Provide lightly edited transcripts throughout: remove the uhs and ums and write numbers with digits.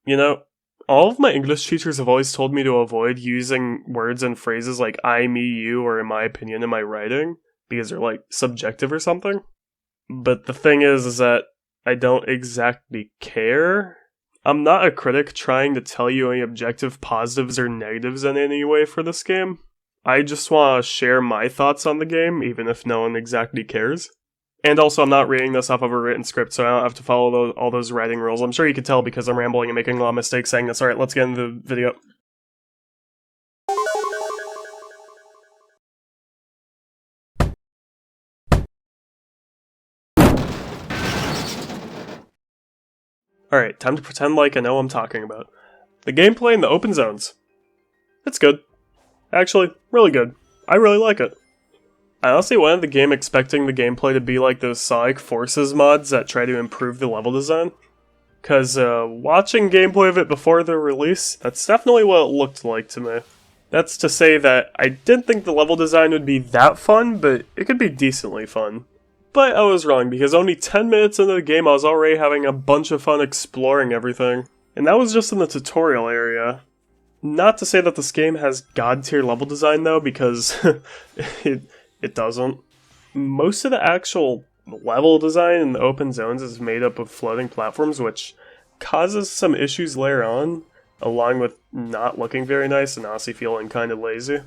You know, all of my English teachers have always told me to avoid using words and phrases like I, me, you, or in my opinion in my writing, because they're like subjective or something. But the thing is that I don't exactly care. I'm not a critic trying to tell you any objective positives or negatives in any way for this game. I just want to share my thoughts on the game, even if no one exactly cares. And also, I'm not reading this off of a written script, so I don't have to follow all those writing rules. I'm sure you can tell because I'm rambling and making a lot of mistakes saying this. Alright, let's get into the video. Alright, time to pretend like I know what I'm talking about. The gameplay in the open zones. It's good. Actually, really good. I really like it. I honestly went into the game expecting the gameplay to be like those Sonic Forces mods that try to improve the level design. Cause watching gameplay of it before the release, that's definitely what it looked like to me. That's to say that I didn't think the level design would be that fun, but it could be decently fun. But I was wrong, because only 10 minutes into the game I was already having a bunch of fun exploring everything. And that was just in the tutorial area. Not to say that this game has god-tier level design though, because it doesn't. Most of the actual level design in the open zones is made up of floating platforms, which causes some issues later on, along with not looking very nice and honestly feeling kind of lazy.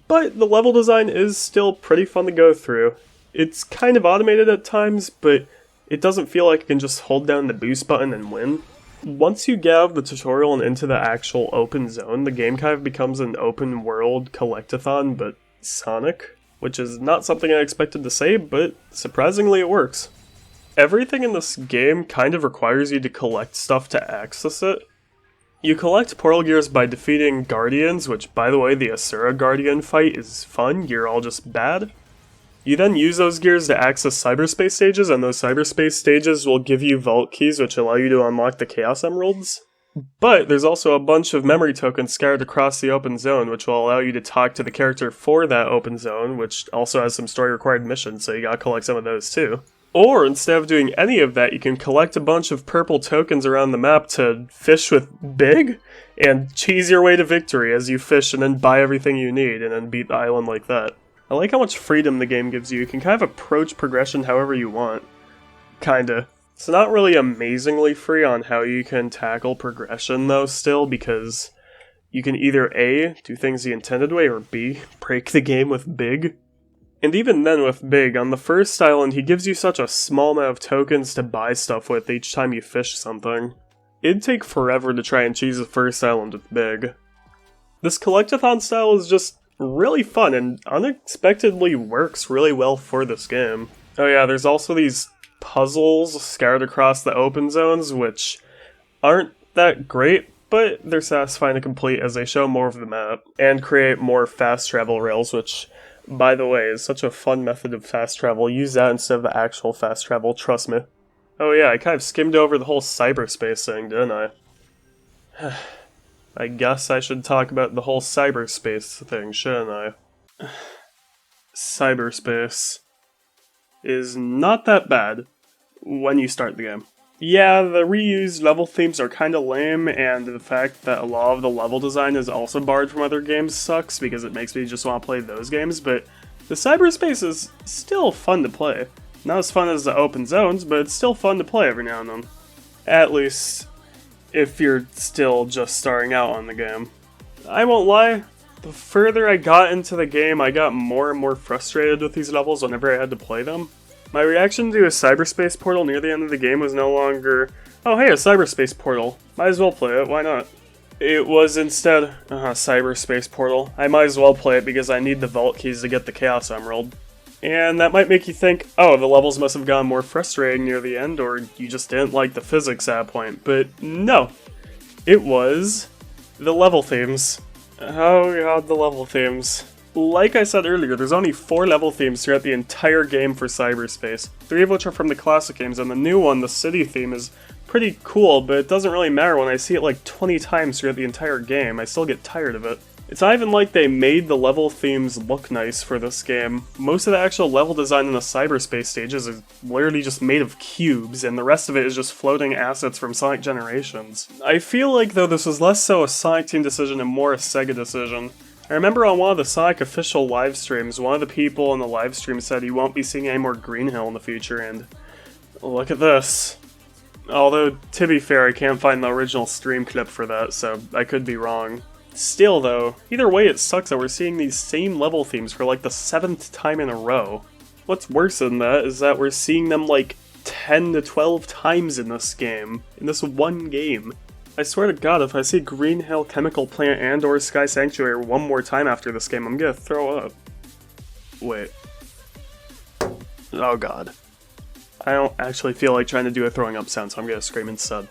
But the level design is still pretty fun to go through. It's kind of automated at times, but it doesn't feel like you can just hold down the boost button and win. Once you get out of the tutorial and into the actual open zone, the game kind of becomes an open world collectathon, but Sonic, which is not something I expected to say, but surprisingly it works. Everything in this game kind of requires you to collect stuff to access it. You collect portal gears by defeating guardians, which by the way, the Asura guardian fight is fun, you're all just bad. You then use those gears to access cyberspace stages, and those cyberspace stages will give you vault keys which allow you to unlock the Chaos Emeralds. But there's also a bunch of memory tokens scattered across the open zone which will allow you to talk to the character for that open zone, which also has some story required missions, so you gotta collect some of those too. Or instead of doing any of that, you can collect a bunch of purple tokens around the map to fish with Big, and cheese your way to victory as you fish and then buy everything you need and then beat the island like that. I like how much freedom the game gives you. You can kind of approach progression however you want. Kinda. It's not really amazingly free on how you can tackle progression though still, because you can either A, do things the intended way, or B, break the game with Big. And even then with Big, on the first island he gives you such a small amount of tokens to buy stuff with each time you fish something. It'd take forever to try and cheese the first island with Big. This collectathon style is just really fun and unexpectedly works really well for this game. Oh yeah, there's also these puzzles scattered across the open zones, which aren't that great, but they're satisfying to complete as they show more of the map and create more fast travel rails, which, by the way, is such a fun method of fast travel. Use that instead of the actual fast travel, trust me. Oh yeah, I kind of skimmed over the whole cyberspace thing, didn't I? I guess I should talk about the whole cyberspace thing, shouldn't I? Cyberspace is not that bad when you start the game. Yeah, the reused level themes are kinda lame, and the fact that a lot of the level design is also borrowed from other games sucks because it makes me just want to play those games, but the cyberspace is still fun to play. Not as fun as the open zones, but it's still fun to play every now and then. At least if you're still just starting out on the game. I won't lie, the further I got into the game, I got more and more frustrated with these levels whenever I had to play them. My reaction to a cyberspace portal near the end of the game was no longer, oh hey, a cyberspace portal, might as well play it, why not? It was instead, cyberspace portal, I might as well play it because I need the vault keys to get the Chaos Emerald. And that might make you think, oh, the levels must have gotten more frustrating near the end, or you just didn't like the physics at that point. But no, it was the level themes. Oh god, the level themes. Like I said earlier, there's only 4 level themes throughout the entire game for Cyberspace, 3 of which are from the classic games, and the new one, the city theme, is pretty cool, but it doesn't really matter when I see it like 20 times throughout the entire game. I still get tired of it. It's not even like they made the level themes look nice for this game. Most of the actual level design in the Cyberspace stages is literally just made of cubes, and the rest of it is just floating assets from Sonic Generations. I feel like, though, this was less so a Sonic Team decision and more a Sega decision. I remember on one of the Sonic official live streams, one of the people in the live stream said he won't be seeing any more Green Hill in the future, and look at this. Although, to be fair, I can't find the original stream clip for that, so I could be wrong. Still though, either way it sucks that we're seeing these same level themes for like the 7th time in a row. What's worse than that is that we're seeing them like 10 to 12 times in this game, in this one game. I swear to god, if I see Green Hill Chemical Plant and or Sky Sanctuary one more time after this game, I'm gonna throw up. Wait. Oh god. I don't actually feel like trying to do a throwing up sound, so I'm gonna scream instead.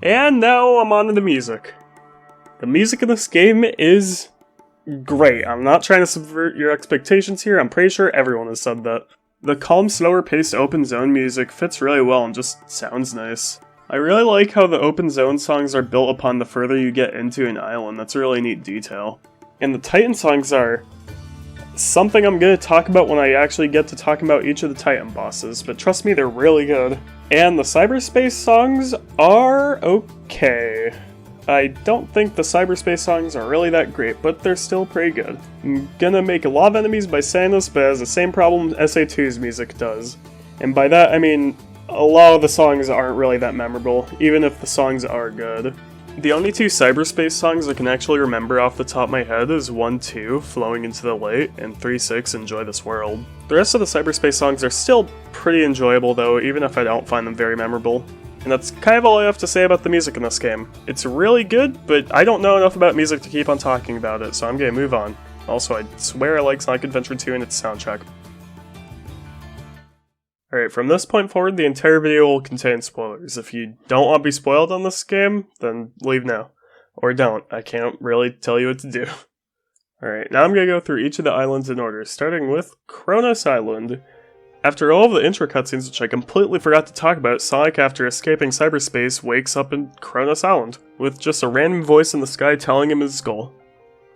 And now I'm on to the music. The music in this game is great. I'm not trying to subvert your expectations here, I'm pretty sure everyone has said that. The calm, slower paced open zone music fits really well and just sounds nice. I really like how the open zone songs are built upon the further you get into an island. That's a really neat detail. And the Titan songs are something I'm going to talk about when I actually get to talking about each of the Titan bosses, but trust me, they're really good. And the Cyberspace songs are okay. I don't think the Cyberspace songs are really that great, but they're still pretty good. I'm gonna make a lot of enemies by saying this, but it has the same problem SA2's music does. And by that I mean, a lot of the songs aren't really that memorable, even if the songs are good. The only two Cyberspace songs I can actually remember off the top of my head is 1-2, Flowing into the Light, and 3-6, Enjoy This World. The rest of the Cyberspace songs are still pretty enjoyable though, even if I don't find them very memorable. And that's kind of all I have to say about the music in this game. It's really good, but I don't know enough about music to keep on talking about it, so I'm gonna move on. Also, I swear I like Sonic Adventure 2 and its soundtrack. Alright, from this point forward, the entire video will contain spoilers. If you don't want to be spoiled on this game, then leave now. Or don't, I can't really tell you what to do. Alright, now I'm gonna go through each of the islands in order, starting with Kronos Island. After all of the intro cutscenes, which I completely forgot to talk about, Sonic, after escaping cyberspace, wakes up in Kronos Island, with just a random voice in the sky telling him his goal.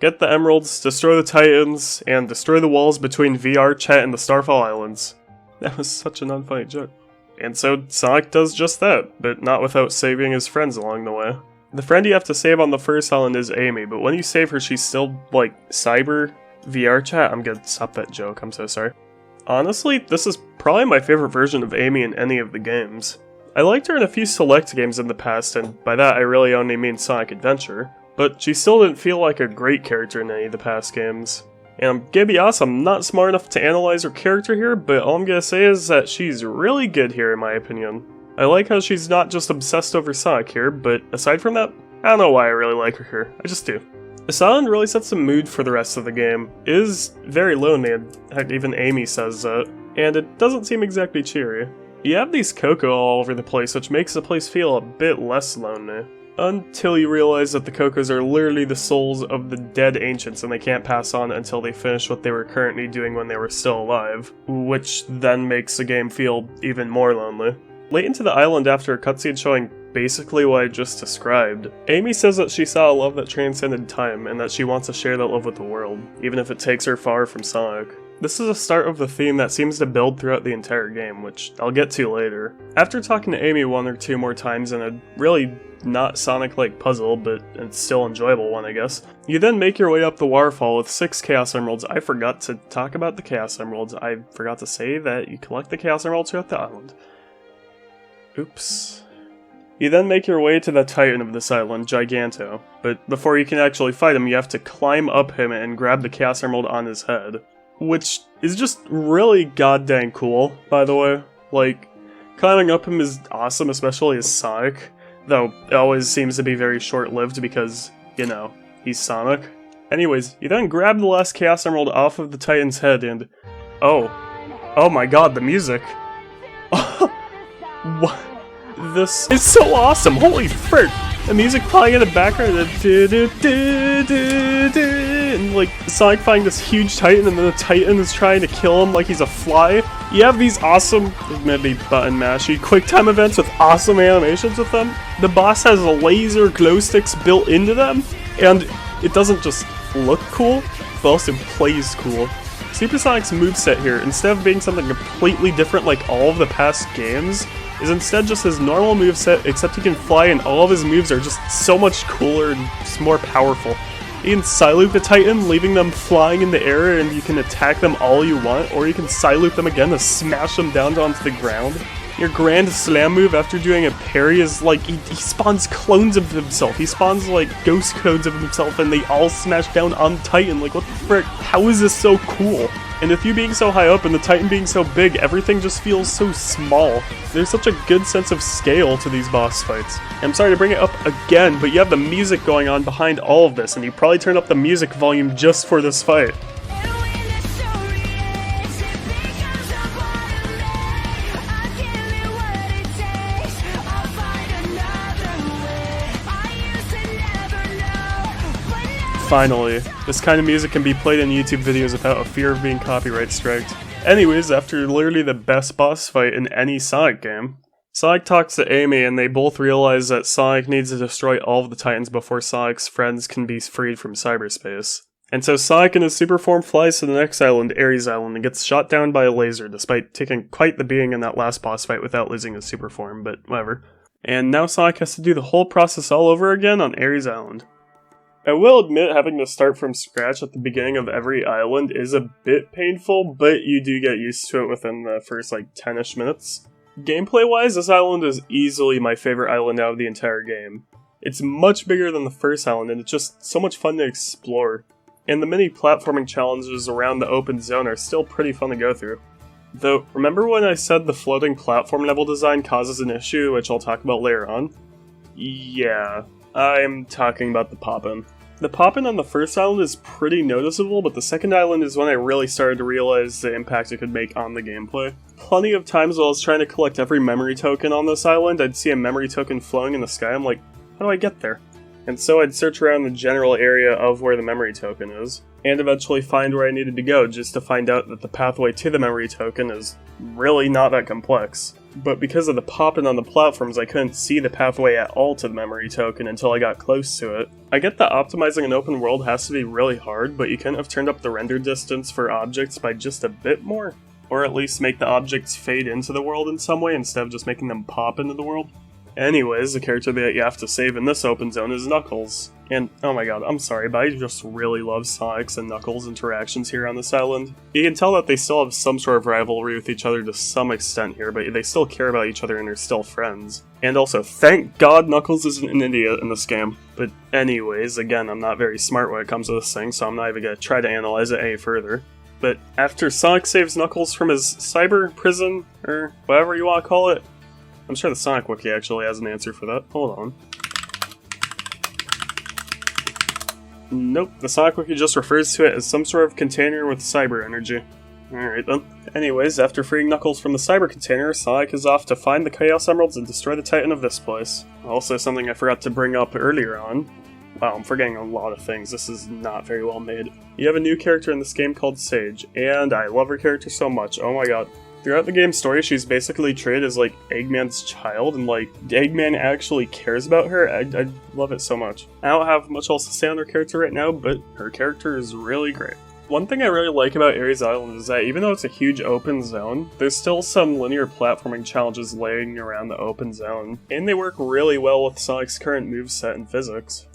Get the emeralds, destroy the Titans, and destroy the walls between VR Chat and the Starfall Islands. That was such an unfunny joke. And so Sonic does just that, but not without saving his friends along the way. The friend you have to save on the first island is Amy, but when you save her she's still, like, cyber VR Chat. I'm gonna stop that joke, I'm so sorry. Honestly, this is probably my favorite version of Amy in any of the games. I liked her in a few select games in the past, and by that I really only mean Sonic Adventure, but she still didn't feel like a great character in any of the past games. And I'm gonna be honest, I'm not smart enough to analyze her character here, but all I'm gonna say is that she's really good here in my opinion. I like how she's not just obsessed over Sonic here, but aside from that, I don't know why I really like her here, I just do. This island really sets the mood for the rest of the game. It is very lonely, and even Amy says that, and it doesn't seem exactly cheery. You have these Coco all over the place, which makes the place feel a bit less lonely. Until you realize that the Cocos are literally the souls of the dead ancients and they can't pass on until they finish what they were currently doing when they were still alive, which then makes the game feel even more lonely. Late into the island after a cutscene showing basically what I just described, Amy says that she saw a love that transcended time and that she wants to share that love with the world, even if it takes her far from Sonic. This is a start of the theme that seems to build throughout the entire game, which I'll get to later. After talking to Amy one or two more times in a really not Sonic-like puzzle, but it's still enjoyable one I guess, you then make your way up the waterfall with 6 Chaos Emeralds. I forgot to talk about the Chaos Emeralds. I forgot to say that you collect the Chaos Emeralds throughout the island. Oops. You then make your way to the Titan of this island, Giganto, but before you can actually fight him, you have to climb up him and grab the Chaos Emerald on his head. Which is just really goddamn cool, by the way. Like, climbing up him is awesome, especially as Sonic, though it always seems to be very short-lived because, you know, he's Sonic. Anyways, you then grab the last Chaos Emerald off of the Titan's head and... Oh my god, the music! What? This is so awesome! Holy frick! The music playing in the background, and like Sonic finding this huge Titan, and then the Titan is trying to kill him like he's a fly. You have these awesome, maybe button mashy, quick time events with awesome animations with them. The boss has laser glow sticks built into them, and it doesn't just look cool, but also plays cool. Supersonic's moveset here, instead of being something completely different like all of the past games, is instead just his normal moveset, except he can fly and all of his moves are just so much cooler and just more powerful. You can Psyloop the Titan, leaving them flying in the air, and you can attack them all you want, or you can Psyloop them again to smash them down onto the ground. Your Grand Slam move after doing a parry is like, he spawns clones of himself. He spawns like ghost codes of himself and they all smash down on Titan. Like, what the frick? How is this so cool? And with you being so high up and the Titan being so big, everything just feels so small. There's such a good sense of scale to these boss fights. I'm sorry to bring it up again, but you have the music going on behind all of this, and you probably turned up the music volume just for this fight. Finally, this kind of music can be played in YouTube videos without a fear of being copyright striked. Anyways, after literally the best boss fight in any Sonic game, Sonic talks to Amy and they both realize that Sonic needs to destroy all of the Titans before Sonic's friends can be freed from cyberspace. And so Sonic in his super form flies to the next island, Rhea Island, and gets shot down by a laser despite taking quite the beating in that last boss fight without losing his super form, but whatever. And now Sonic has to do the whole process all over again on Rhea Island. I will admit having to start from scratch at the beginning of every island is a bit painful, but you do get used to it within the first like 10ish minutes. Gameplay wise, this island is easily my favorite island out of the entire game. It's much bigger than the first island and it's just so much fun to explore. And the mini platforming challenges around the open zone are still pretty fun to go through. Though, remember when I said the floating platform level design causes an issue, which I'll talk about later on? Yeah, I'm talking about the pop-in. The pop-in on the first island is pretty noticeable, but the second island is when I really started to realize the impact it could make on the gameplay. Plenty of times while I was trying to collect every memory token on this island, I'd see a memory token floating in the sky. I'm like, how do I get there? And so I'd search around the general area of where the memory token is, and eventually find where I needed to go, just to find out that the pathway to the memory token is really not that complex. But because of the pop-in on the platforms, I couldn't see the pathway at all to the memory token until I got close to it. I get that optimizing an open world has to be really hard, but you couldn't have turned up the render distance for objects by just a bit more? Or at least make the objects fade into the world in some way instead of just making them pop into the world? Anyways, the character that you have to save in this open zone is Knuckles. And, oh my god, I'm sorry, but I just really love Sonic's and Knuckles' interactions here on this island. You can tell that they still have some sort of rivalry with each other to some extent here, but they still care about each other and are still friends. And also, thank god Knuckles isn't an idiot in this game. But anyways, again, I'm not very smart when it comes to this thing, so I'm not even gonna try to analyze it any further. But after Sonic saves Knuckles from his cyber prison, or whatever you want to call it, I'm sure the Sonic Wiki actually has an answer for that. Hold on. Nope, the Sonic Wiki just refers to it as some sort of container with cyber energy. Alright then. Anyways, after freeing Knuckles from the cyber container, Sonic is off to find the Chaos Emeralds and destroy the Titan of this place. Also, something I forgot to bring up earlier on. Wow, I'm forgetting a lot of things. This is not very well made. You have a new character in this game called Sage, and I love her character so much. Oh my god. Throughout the game's story, she's basically treated as, like, Eggman's child, and, like, Eggman actually cares about her. I love it so much. I don't have much else to say on her character right now, but her character is really great. One thing I really like about Rhea Island is that even though it's a huge open zone, there's still some linear platforming challenges laying around the open zone, and they work really well with Sonic's current moveset and physics.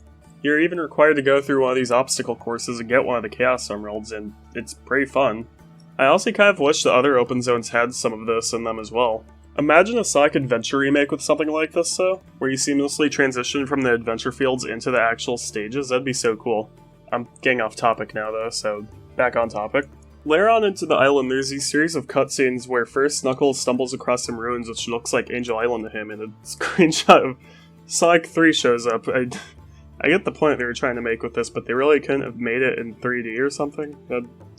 You're even required to go through one of these obstacle courses and get one of the Chaos Emeralds, and it's pretty fun. I also kind of wish the other open zones had some of this in them as well. Imagine a Sonic Adventure remake with something like this though, where you seamlessly transition from the adventure fields into the actual stages. That'd be so cool. I'm getting off topic now though, so back on topic. Later on into the island, there's these series of cutscenes where first Knuckles stumbles across some ruins which looks like Angel Island to him, and a screenshot of Sonic 3 shows up. I get the point they were trying to make with this, but they really couldn't have made it in 3D or something.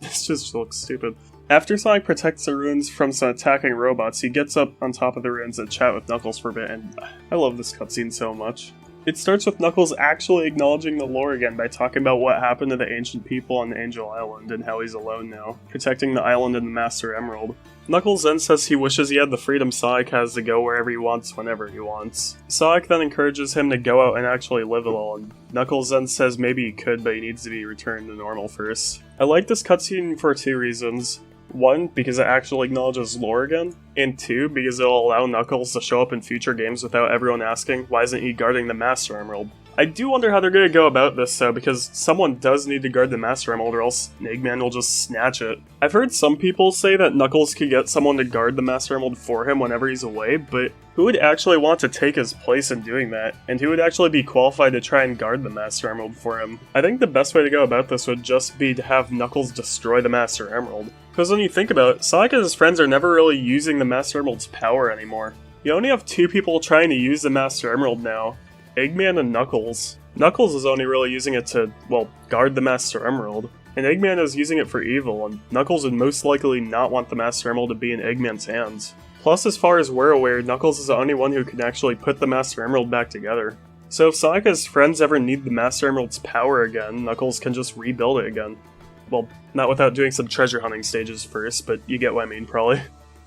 This just looks stupid. After Sonic protects the ruins from some attacking robots, he gets up on top of the ruins and chat with Knuckles for a bit, and I love this cutscene so much. It starts with Knuckles actually acknowledging the lore again by talking about what happened to the ancient people on Angel Island and how he's alone now, protecting the island and the Master Emerald. Knuckles then says he wishes he had the freedom Sonic has to go wherever he wants whenever he wants. Sonic then encourages him to go out and actually live alone. Knuckles then says maybe he could, but he needs to be returned to normal first. I like this cutscene for 2 reasons. 1, because it actually acknowledges lore again, and 2, because it'll allow Knuckles to show up in future games without everyone asking, why isn't he guarding the Master Emerald? I do wonder how they're going to go about this though, because someone does need to guard the Master Emerald or else Eggman will just snatch it. I've heard some people say that Knuckles could get someone to guard the Master Emerald for him whenever he's away, but who would actually want to take his place in doing that? And who would actually be qualified to try and guard the Master Emerald for him? I think the best way to go about this would just be to have Knuckles destroy the Master Emerald. Because when you think about it, Sonic and his friends are never really using the Master Emerald's power anymore. You only have 2 people trying to use the Master Emerald now. Eggman and Knuckles. Knuckles is only really using it to, well, guard the Master Emerald. And Eggman is using it for evil, and Knuckles would most likely not want the Master Emerald to be in Eggman's hands. Plus, as far as we're aware, Knuckles is the only one who can actually put the Master Emerald back together. So if Sonic and his friends ever need the Master Emerald's power again, Knuckles can just rebuild it again. Well, not without doing some treasure hunting stages first, but you get what I mean, probably.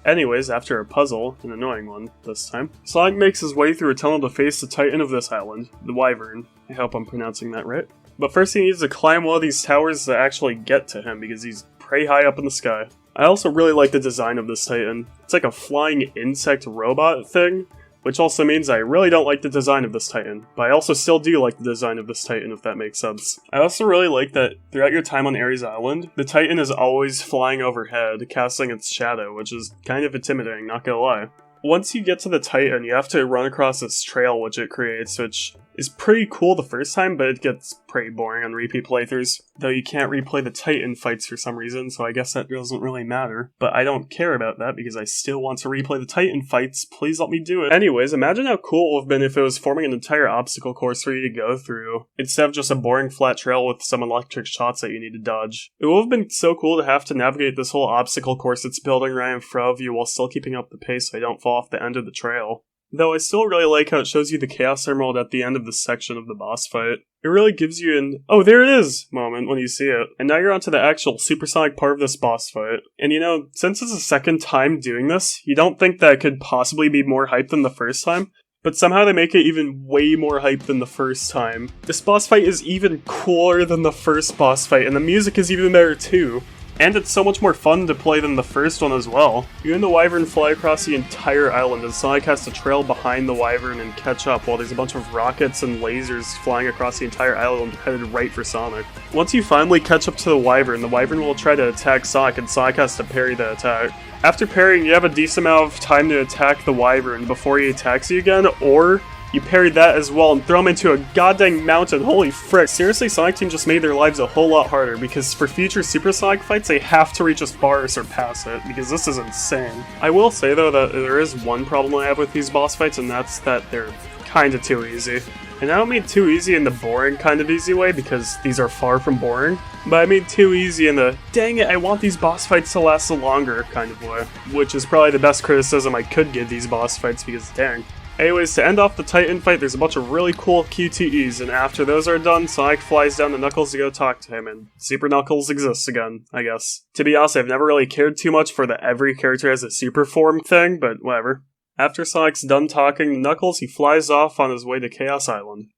Anyways, after a puzzle, an annoying one this time, Sonic makes his way through a tunnel to face the Titan of this island, the Wyvern. I hope I'm pronouncing that right. But first he needs to climb one of these towers to actually get to him, because he's pretty high up in the sky. I also really like the design of this Titan. It's like a flying insect robot thing, which also means I really don't like the design of this Titan, but I also still do like the design of this Titan, if that makes sense. I also really like that throughout your time on Ares Island, the Titan is always flying overhead, casting its shadow, which is kind of intimidating, not gonna lie. Once you get to the Titan, you have to run across this trail which it creates, which is pretty cool the first time, but it gets pretty boring on repeat playthroughs. Though you can't replay the Titan fights for some reason, so I guess that doesn't really matter. But I don't care about that because I still want to replay the Titan fights, please let me do it. Anyways, imagine how cool it would have been if it was forming an entire obstacle course for you to go through, instead of just a boring flat trail with some electric shots that you need to dodge. It would have been so cool to have to navigate this whole obstacle course that's building right in front of you while still keeping up the pace so I don't fall off the end of the trail. Though I still really like how it shows you the Chaos Emerald at the end of this section of the boss fight. It really gives you an, oh there it is moment when you see it. And now you're onto the actual supersonic part of this boss fight. And you know, since it's the second time doing this, you don't think that it could possibly be more hype than the first time. But somehow they make it even way more hype than the first time. This boss fight is even cooler than the first boss fight, and the music is even better too. And it's so much more fun to play than the first one as well. You and the Wyvern fly across the entire island, and Sonic has to trail behind the Wyvern and catch up while there's a bunch of rockets and lasers flying across the entire island headed right for Sonic. Once you finally catch up to the Wyvern will try to attack Sonic, and Sonic has to parry the attack. After parrying, you have a decent amount of time to attack the Wyvern before he attacks you again, or you parry that as well and throw him into a goddamn mountain. Holy frick. Seriously, Sonic Team just made their lives a whole lot harder because for future Super Sonic fights, they have to reach this bar or surpass it because this is insane. I will say though that there is one problem I have with these boss fights, and that's that they're kinda too easy. And I don't mean too easy in the boring kind of easy way because these are far from boring, but I mean too easy in the, dang it, I want these boss fights to last longer kind of way, which is probably the best criticism I could give these boss fights because dang. Anyways, to end off the Titan fight, there's a bunch of really cool QTEs, and after those are done, Sonic flies down to Knuckles to go talk to him, and Super Knuckles exists again, I guess. To be honest, I've never really cared too much for the every character has a super form thing, but whatever. After Sonic's done talking to Knuckles, he flies off on his way to Chaos Island.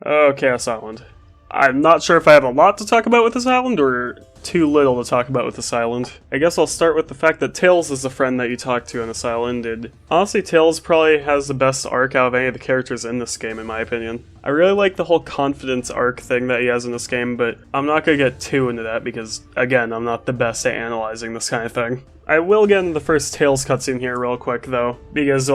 Oh, Chaos Island. I'm not sure if I have a lot to talk about with this island, or too little to talk about with this island. I guess I'll start with the fact that Tails is the friend that you talk to on this island, and honestly Tails probably has the best arc out of any of the characters in this game in my opinion. I really like the whole confidence arc thing that he has in this game, but I'm not gonna get too into that because, again, I'm not the best at analyzing this kind of thing. I will get into the first Tails cutscene here real quick though, because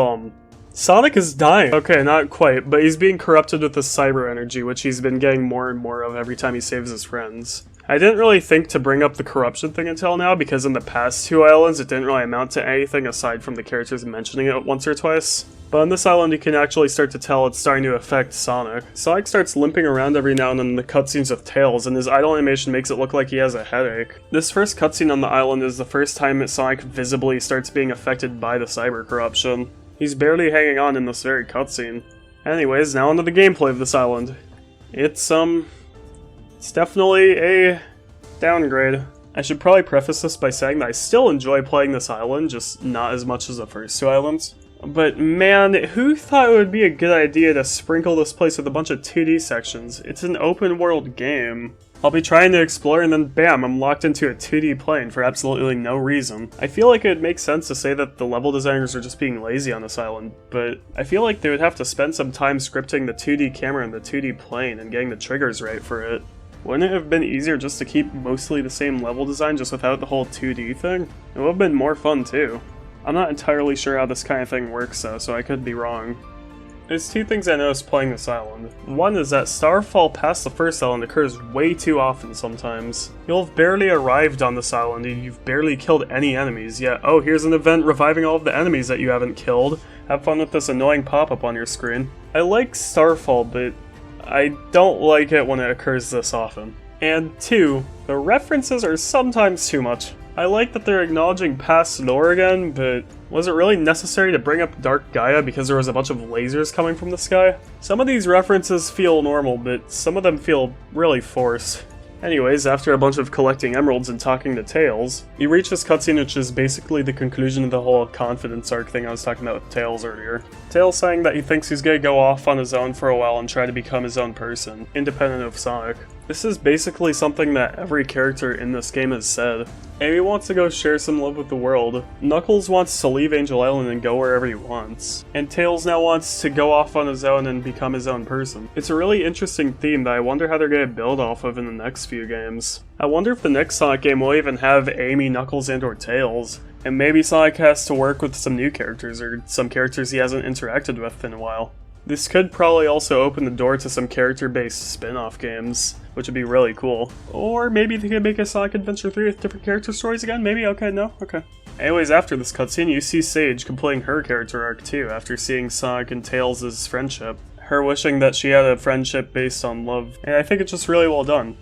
Sonic is dying. Okay, not quite, but he's being corrupted with the cyber energy, which he's been getting more and more of every time he saves his friends. I didn't really think to bring up the corruption thing until now, because in the past 2 islands it didn't really amount to anything aside from the characters mentioning it once or twice. But on this island you can actually start to tell it's starting to affect Sonic. Sonic starts limping around every now and then in the cutscenes with Tails, and his idle animation makes it look like he has a headache. This first cutscene on the island is the first time that Sonic visibly starts being affected by the cyber corruption. He's barely hanging on in this very cutscene. Anyways, now onto the gameplay of this island. It's definitely a downgrade. I should probably preface this by saying that I still enjoy playing this island, just not as much as the first two islands. But man, who thought it would be a good idea to sprinkle this place with a bunch of 2D sections? It's an open world game. I'll be trying to explore and then bam, I'm locked into a 2D plane for absolutely no reason. I feel like it would make sense to say that the level designers are just being lazy on this island, but I feel like they would have to spend some time scripting the 2D camera and the 2D plane and getting the triggers right for it. Wouldn't it have been easier just to keep mostly the same level design just without the whole 2D thing? It would have been more fun too. I'm not entirely sure how this kind of thing works though, so I could be wrong. There's two things I noticed playing this island. One is that starfall past the first island occurs way too often sometimes. You'll have barely arrived on this island and you've barely killed any enemies, yet oh, here's an event reviving all of the enemies that you haven't killed. Have fun with this annoying pop-up on your screen. I like starfall, but I don't like it when it occurs this often. And two, the references are sometimes too much. I like that they're acknowledging past lore again, but was it really necessary to bring up Dark Gaia because there was a bunch of lasers coming from the sky? Some of these references feel normal, but some of them feel really forced. Anyways, after a bunch of collecting emeralds and talking to Tails, you reach this cutscene which is basically the conclusion of the whole confidence arc thing I was talking about with Tails earlier. Tails saying that he thinks he's gonna go off on his own for a while and try to become his own person, independent of Sonic. This is basically something that every character in this game has said. Amy wants to go share some love with the world, Knuckles wants to leave Angel Island and go wherever he wants, and Tails now wants to go off on his own and become his own person. It's a really interesting theme that I wonder how they're going to build off of in the next few games. I wonder if the next Sonic game will even have Amy, Knuckles, and or Tails, and maybe Sonic has to work with some new characters or some characters he hasn't interacted with in a while. This could probably also open the door to some character-based spin-off games, which would be really cool. Or maybe they could make a Sonic Adventure 3 with different character stories again? Maybe? Okay, no? Okay. Anyways, after this cutscene, you see Sage completing her character arc too, after seeing Sonic and Tails' friendship. Her wishing that she had a friendship based on love, and I think it's just really well done.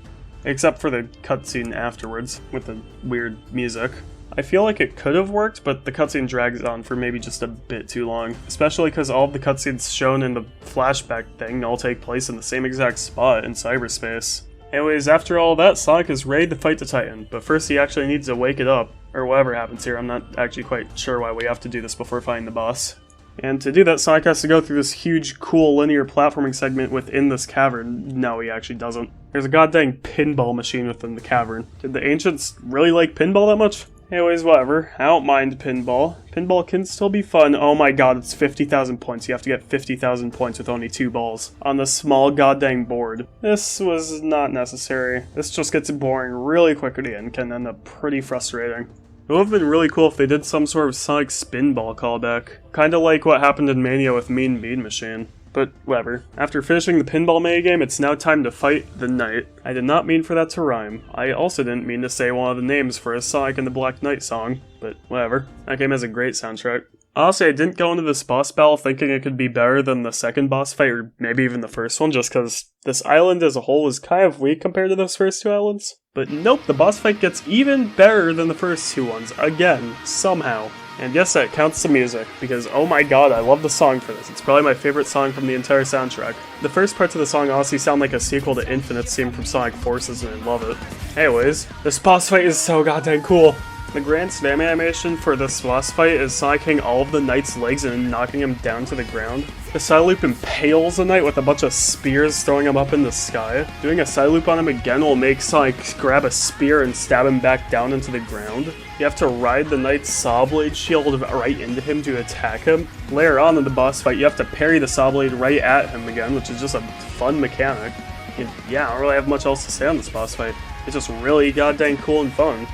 Except for the cutscene afterwards, with the weird music. I feel like it could have worked, but the cutscene drags on for maybe just a bit too long. Especially because all of the cutscenes shown in the flashback thing all take place in the same exact spot in cyberspace. Anyways, after all that, Sonic is ready to fight the Titan, but first he actually needs to wake it up, or whatever happens here. I'm not actually quite sure why we have to do this before fighting the boss. And to do that, Sonic has to go through this huge, cool, linear platforming segment within this cavern. No, he actually doesn't. There's a goddamn pinball machine within the cavern. Did the ancients really like pinball that much? Anyways, whatever. I don't mind pinball. Pinball can still be fun. Oh my god, it's 50,000 points. You have to get 50,000 points with only 2 balls on the small goddamn board. This was not necessary. This just gets boring really quickly and can end up pretty frustrating. It would have been really cool if they did some sort of Sonic Spinball callback. Kinda like what happened in Mania with Mean Bean Machine. But whatever. After finishing the pinball minigame, it's now time to fight the Knight. I did not mean for that to rhyme. I also didn't mean to say one of the names for a Sonic and the Black Knight song, but whatever. That game has a great soundtrack. Honestly, I didn't go into this boss battle thinking it could be better than the second boss fight, or maybe even the first one, just because this island as a whole is kind of weak compared to those first two islands. But nope, the boss fight gets even better than the first two ones, again, somehow. And yes, that counts the music, because oh my god, I love the song for this. It's probably my favorite song from the entire soundtrack. The first parts of the song honestly sound like a sequel to Infinite's theme from Sonic Forces, and I love it. Anyways, this boss fight is so goddamn cool. The grand slam animation for this boss fight is Sonic hitting all of the Knight's legs and knocking him down to the ground. The side loop impales the Knight with a bunch of spears throwing him up in the sky. Doing a side loop on him again will make Sonic grab a spear and stab him back down into the ground. You have to ride the Knight's saw blade shield right into him to attack him. Later on in the boss fight, you have to parry the saw blade right at him again, which is just a fun mechanic. And yeah, I don't really have much else to say on this boss fight. It's just really goddamn cool and fun.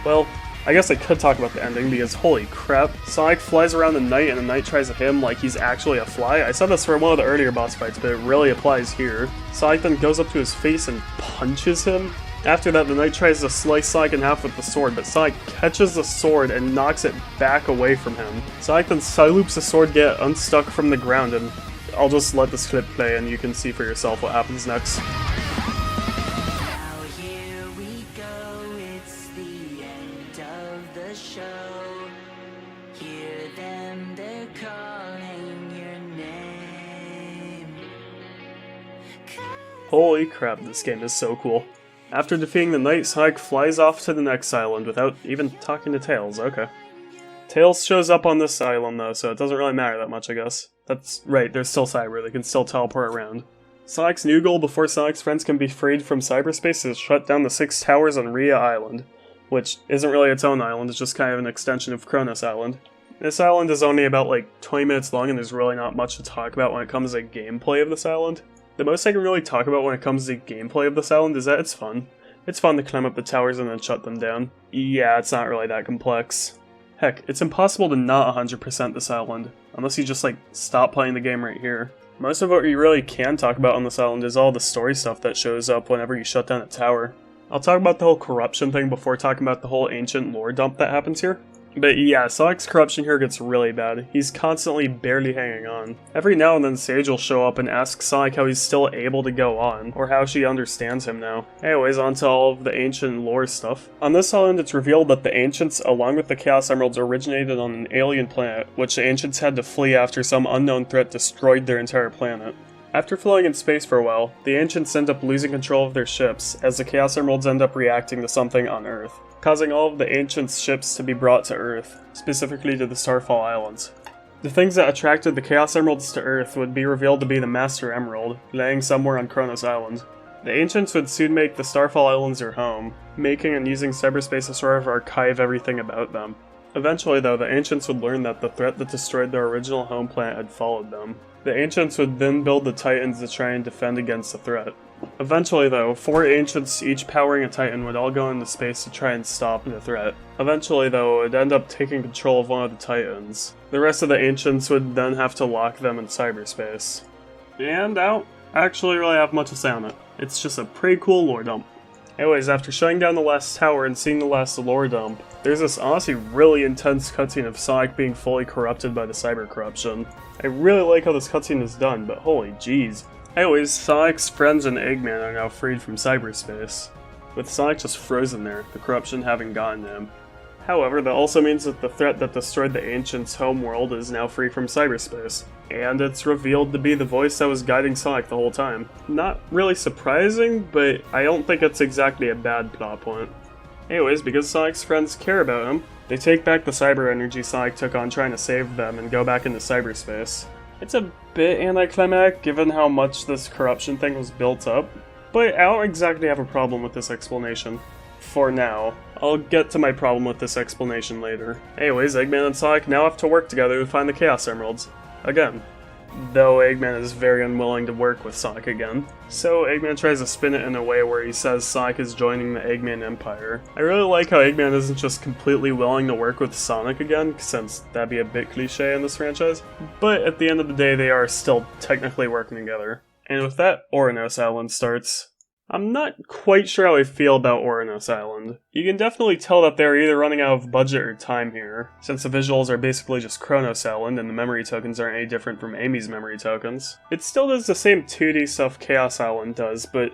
Well, I guess I could talk about the ending, because holy crap, Sonic flies around the Knight and the Knight tries to hit him like he's actually a fly. I said this for one of the earlier boss fights, but it really applies here. Sonic then goes up to his face and punches him. After that, the Knight tries to slice Sonic in half with the sword, but Sonic catches the sword and knocks it back away from him. Sonic then side loops the sword, get unstuck from the ground, and I'll just let this clip play and you can see for yourself what happens next. Holy crap, this game is so cool. After defeating the knight, Sonic flies off to the next island without even talking to Tails, okay. Tails shows up on this island though, so it doesn't really matter that much, I guess. That's right, there's still Cyber, they can still teleport around. Sonic's new goal before Sonic's friends can be freed from cyberspace is shut down the 6 towers on Rhea Island, which isn't really its own island, it's just kind of an extension of Kronos Island. This island is only about like 20 minutes long and there's really not much to talk about when it comes to gameplay of this island. The most I can really talk about when it comes to gameplay of this island is that it's fun. It's fun to climb up the towers and then shut them down. Yeah, it's not really that complex. Heck, it's impossible to not 100% this island, unless you just like stop playing the game right here. Most of what you really can talk about on this island is all the story stuff that shows up whenever you shut down a tower. I'll talk about the whole corruption thing before talking about the whole ancient lore dump that happens here. But yeah, Sonic's corruption here gets really bad. He's constantly barely hanging on. Every now and then Sage will show up and ask Sonic how he's still able to go on, or how she understands him now. Anyways, on to all of the ancient lore stuff. On this island, it's revealed that the Ancients, along with the Chaos Emeralds, originated on an alien planet, which the Ancients had to flee after some unknown threat destroyed their entire planet. After floating in space for a while, the Ancients end up losing control of their ships, as the Chaos Emeralds end up reacting to something on Earth, causing all of the Ancients' ships to be brought to Earth, specifically to the Starfall Islands. The things that attracted the Chaos Emeralds to Earth would be revealed to be the Master Emerald, laying somewhere on Kronos Island. The Ancients would soon make the Starfall Islands their home, making and using cyberspace to sort of archive everything about them. Eventually though, the Ancients would learn that the threat that destroyed their original home planet had followed them. The Ancients would then build the Titans to try and defend against the threat. Eventually though, 4 Ancients, each powering a Titan, would all go into space to try and stop the threat. Eventually though, it would end up taking control of one of the Titans. The rest of the Ancients would then have to lock them in cyberspace. And I don't actually really have much to say on it. It's just a pretty cool lore dump. Anyways, after shutting down the last tower and seeing the last lore dump, there's this honestly really intense cutscene of Sonic being fully corrupted by the cyber corruption. I really like how this cutscene is done, but holy jeez. Anyways, Sonic's friends and Eggman are now freed from cyberspace, with Sonic just frozen there, the corruption having gotten to him. However, that also means that the threat that destroyed the Ancients' homeworld is now free from cyberspace, and it's revealed to be the voice that was guiding Sonic the whole time. Not really surprising, but I don't think it's exactly a bad plot point. Anyways, because Sonic's friends care about him, they take back the cyber energy Sonic took on trying to save them and go back into cyberspace. It's a bit anticlimactic given how much this corruption thing was built up, but I don't exactly have a problem with this explanation. For now. I'll get to my problem with this explanation later. Anyways, Eggman and Sonic now have to work together to find the Chaos Emeralds. Again. Though Eggman is very unwilling to work with Sonic again. So Eggman tries to spin it in a way where he says Sonic is joining the Eggman Empire. I really like how Eggman isn't just completely willing to work with Sonic again, since that'd be a bit cliche in this franchise. But at the end of the day, they are still technically working together. And with that, Ouranos Island starts. I'm not quite sure how I feel about Ouranos Island. You can definitely tell that they're either running out of budget or time here, since the visuals are basically just Kronos Island and the memory tokens aren't any different from Amy's memory tokens. It still does the same 2D stuff Chaos Island does, but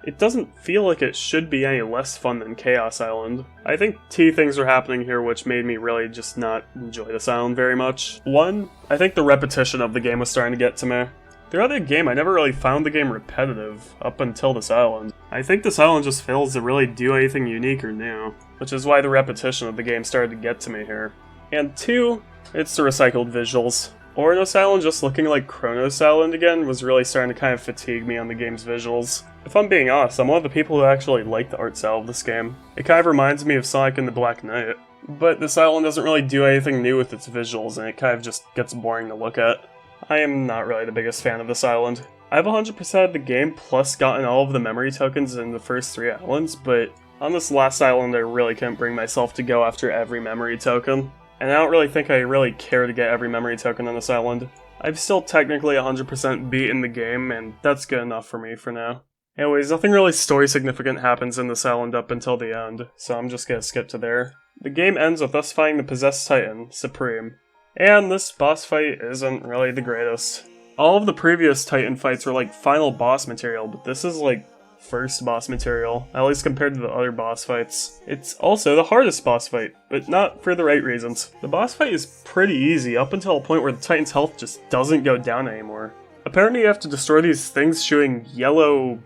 it doesn't feel like it should be any less fun than Chaos Island. I think 2 things were happening here which made me really just not enjoy this island very much. One, I think the repetition of the game was starting to get to me. Throughout the game, I never really found the game repetitive, up until this island. I think this island just fails to really do anything unique or new, which is why the repetition of the game started to get to me here. And 2, it's the recycled visuals. Ouranos Island just looking like Kronos Island again was really starting to kind of fatigue me on the game's visuals. If I'm being honest, I'm one of the people who actually like the art style of this game. It kind of reminds me of Sonic and the Black Knight. But this island doesn't really do anything new with its visuals, and it kind of just gets boring to look at. I am not really the biggest fan of this island. I've 100% of the game plus gotten all of the memory tokens in the first 3 islands, but on this last island I really couldn't bring myself to go after every memory token. And I don't really think I really care to get every memory token on this island. I've still technically 100% beaten the game, and that's good enough for me for now. Anyways, nothing really story significant happens in this island up until the end, so I'm just gonna skip to there. The game ends with us fighting the possessed Titan, Supreme. And this boss fight isn't really the greatest. All of the previous Titan fights were like final boss material, but this is like first boss material, at least compared to the other boss fights. It's also the hardest boss fight, but not for the right reasons. The boss fight is pretty easy up until a point where the Titan's health just doesn't go down anymore. Apparently you have to destroy these things shooting yellow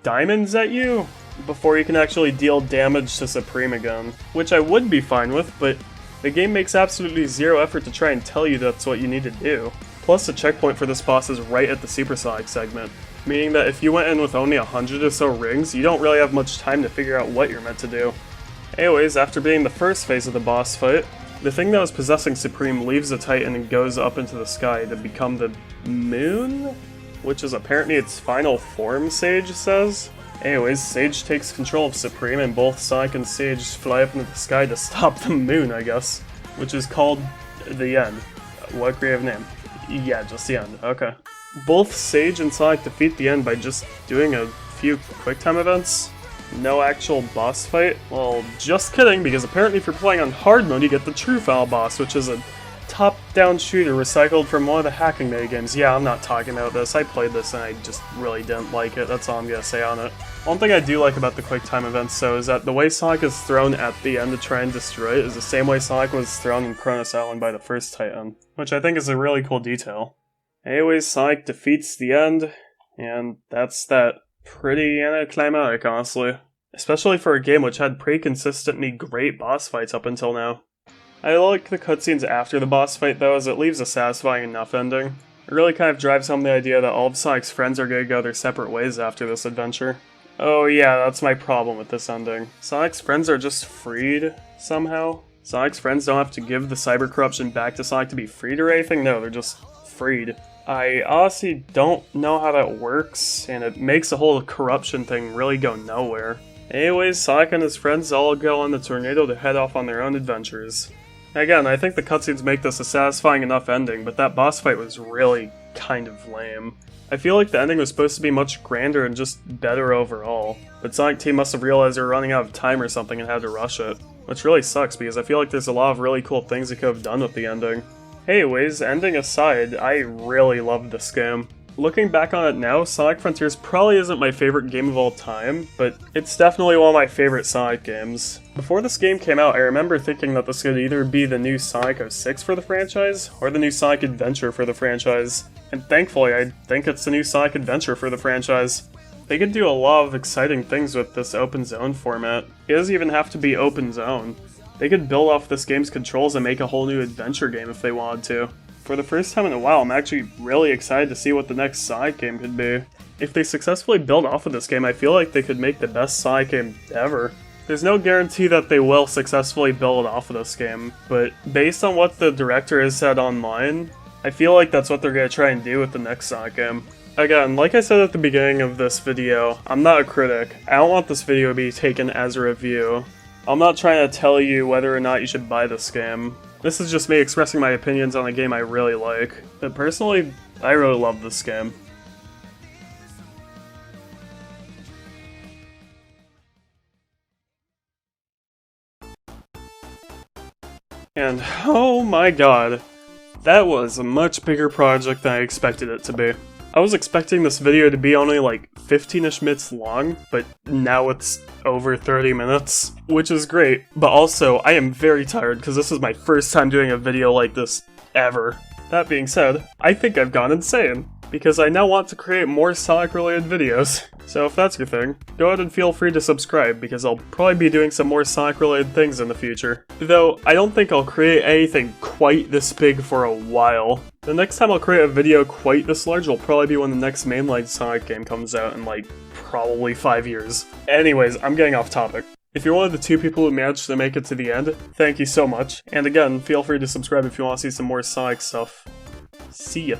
diamonds at you? before you can actually deal damage to Supreme again, which I would be fine with, but the game makes absolutely zero effort to try and tell you that's what you need to do. Plus, the checkpoint for this boss is right at the Supersonic segment, meaning that if you went in with only 100 or so rings, you don't really have much time to figure out what you're meant to do. Anyways, after beating the first phase of the boss fight, the thing that was possessing Supreme leaves the Titan and goes up into the sky to become the moon? Which is apparently its final form, Sage says. Anyways, Sage takes control of Supreme and both Sonic and Sage fly up into the sky to stop the moon, I guess. Which is called the End. What creative name? Yeah, just the End, okay. Both Sage and Sonic defeat the End by just doing a few QuickTime events. No actual boss fight? Well, just kidding, because apparently if you're playing on hard mode, you get the True Foul boss, which is a top-down shooter recycled from one of the hacking minigames. Yeah, I'm not talking about this. I played this and I just really didn't like it. That's all I'm gonna say on it. One thing I do like about the QuickTime events, though, is that the way Sonic is thrown at the end to try and destroy it is the same way Sonic was thrown in Kronos Island by the first Titan, which I think is a really cool detail. Anyways, Sonic defeats the End, and that's that. Pretty anticlimactic, honestly. Especially for a game which had pretty consistently great boss fights up until now. I like the cutscenes after the boss fight though, as it leaves a satisfying enough ending. It really kind of drives home the idea that all of Sonic's friends are gonna go their separate ways after this adventure. Oh yeah, that's my problem with this ending. Sonic's friends are just freed, somehow. Sonic's friends don't have to give the cyber corruption back to Sonic to be freed or anything, no, they're just freed. I honestly don't know how that works, and it makes the whole corruption thing really go nowhere. Anyways, Sonic and his friends all go on the tornado to head off on their own adventures. Again, I think the cutscenes make this a satisfying enough ending, but that boss fight was really kind of lame. I feel like the ending was supposed to be much grander and just better overall, but Sonic Team must have realized they were running out of time or something and had to rush it. Which really sucks, because I feel like there's a lot of really cool things they could have done with the ending. Anyways, ending aside, I really loved this game. Looking back on it now, Sonic Frontiers probably isn't my favorite game of all time, but it's definitely one of my favorite Sonic games. Before this game came out, I remember thinking that this could either be the new Sonic 06 for the franchise, or the new Sonic Adventure for the franchise. And thankfully, I think it's the new Sonic Adventure for the franchise. They could do a lot of exciting things with this open zone format. It doesn't even have to be open zone. They could build off this game's controls and make a whole new adventure game if they wanted to. For the first time in a while, I'm actually really excited to see what the next Sonic game could be. If they successfully build off of this game, I feel like they could make the best Sonic game ever. There's no guarantee that they will successfully build off of this game, but based on what the director has said online, I feel like that's what they're going to try and do with the next Sonic game. Again, like I said at the beginning of this video, I'm not a critic. I don't want this video to be taken as a review. I'm not trying to tell you whether or not you should buy this game. This is just me expressing my opinions on a game I really like. But personally, I really love this game. And oh my god, that was a much bigger project than I expected it to be. I was expecting this video to be only like 15-ish minutes long, but now it's over 30 minutes, which is great. But also, I am very tired because this is my first time doing a video like this ever. That being said, I think I've gone insane, because I now want to create more Sonic-related videos. So if that's your thing, go ahead and feel free to subscribe, because I'll probably be doing some more Sonic-related things in the future. Though, I don't think I'll create anything quite this big for a while. The next time I'll create a video quite this large will probably be when the next mainline Sonic game comes out in like, probably 5 years. Anyways, I'm getting off topic. If you're one of the 2 people who managed to make it to the end, thank you so much. And again, feel free to subscribe if you want to see some more Sonic stuff. See ya.